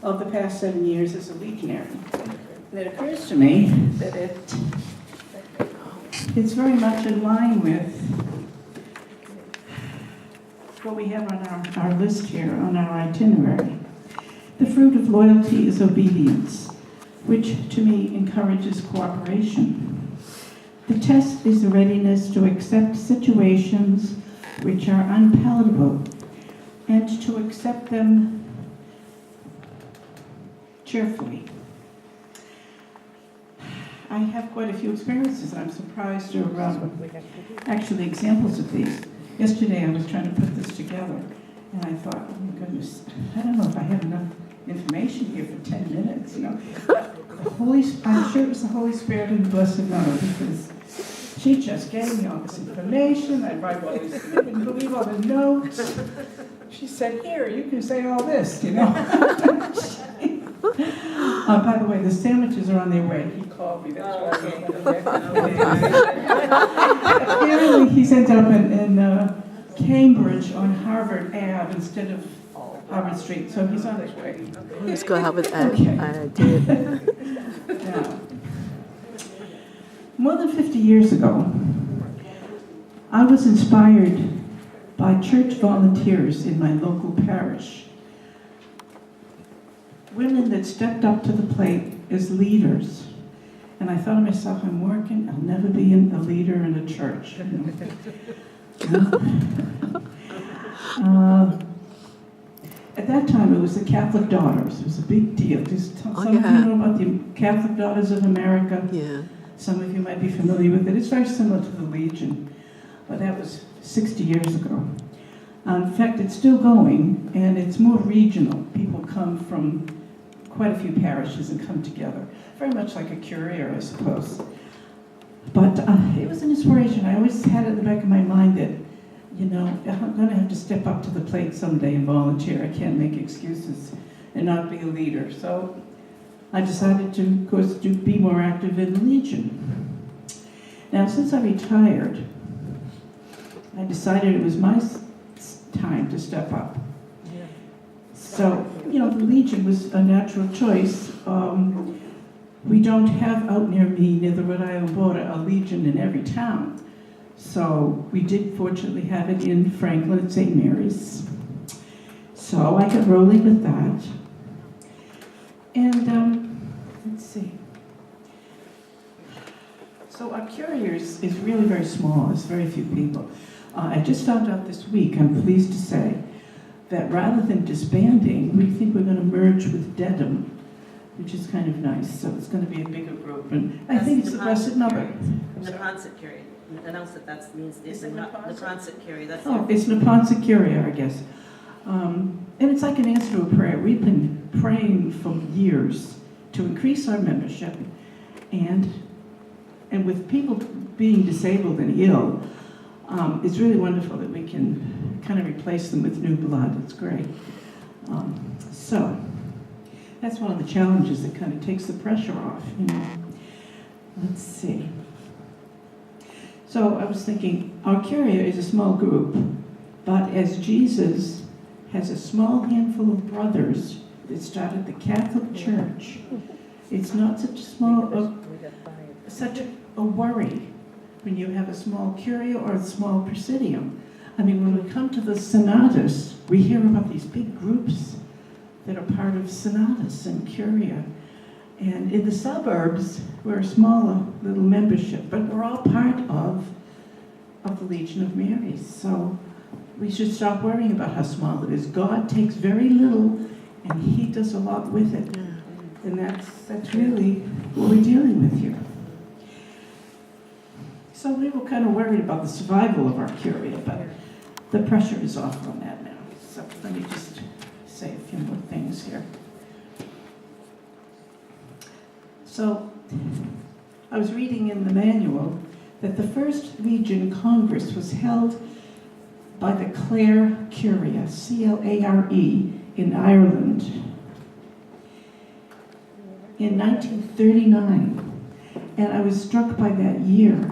of the past 7 years as a legionary. And it occurs to me that it's very much in line with what we have on our list here, on our itinerary. The fruit of loyalty is obedience, which to me encourages cooperation. The test is the readiness to accept situations which are unpalatable and to accept them cheerfully. I have quite a few experiences. I'm surprised there are actually examples of these. Yesterday I was trying to put this together, and I thought, oh my goodness, I don't know if I have enough information here for 10 minutes, you know. I'm sure it was the Holy Spirit and the Blessed Mother, because she just gave me all this information. I write all these, I didn't believe all the notes. She said, here, you can say all this, you know. By the way, the sandwiches are on their way. He called me. That's why apparently he's ended up in Cambridge on Harvard Ave instead of Harvard Street, so he's on his way. Let's go Harvard Ave. Okay. I did. Now, more than 50 years ago, I was inspired by church volunteers in my local parish. Women that stepped up to the plate as leaders. And I thought to myself, I'm working, I'll never be a leader in a church. At that time, it was the Catholic Daughters. It was a big deal. Some of you know about the Catholic Daughters of America. Yeah. Some of you might be familiar with it. It's very similar to the Legion, but that was 60 years ago. In fact, it's still going, and it's more regional. People come from quite a few parishes and come together. Very much like a courier, I suppose. But it was an inspiration. I always had it in the back of my mind that, you know, I'm going to have to step up to the plate someday and volunteer. I can't make excuses and not be a leader. So I decided to, of course, to be more active in the Legion. Now, since I retired, I decided it was my time to step up. Yeah. So, you know, the Legion was a natural choice. We don't have out near me, near the Rhode Island border, a Legion in every town. So we did fortunately have it in Franklin at St. Mary's. So I got rolling with that. And let's see. So our couriers is really very small. There's very few people. I just found out this week, I'm pleased to say, that rather than disbanding, we think we're going to merge with Dedham, which is kind of nice. So it's going to be a bigger group. And I think it's the Blessed Mother. Neponset Curia. Announce that means it's Neponset Curia. Oh, it's Neponset Curia, I guess. And it's like an answer to a prayer. We've been praying for years to increase our membership, and with people being disabled and ill, it's really wonderful that we can kind of replace them with new blood. It's great. So that's one of the challenges that kind of takes the pressure off, you know. Let's see. So I was thinking, our Curia is a small group, but as Jesus has a small handful of brothers that started the Catholic Church, it's not such a worry when you have a small Curia or a small Presidium. I mean, when we come to the Senatus, we hear about these big groups that are part of Senatus and Curia. And in the suburbs, we're a smaller little membership, but we're all part of the Legion of Mary. So we should stop worrying about how small it is. God takes very little, and He does a lot with it. And that's really what we're dealing with here. So we were kind of worried about the survival of our Curia, but the pressure is off on that now. So let me just say a few more things here. So I was reading in the manual that the first Legion Congress was held by the Clare Curia, Clare, in Ireland in 1939. And I was struck by that year.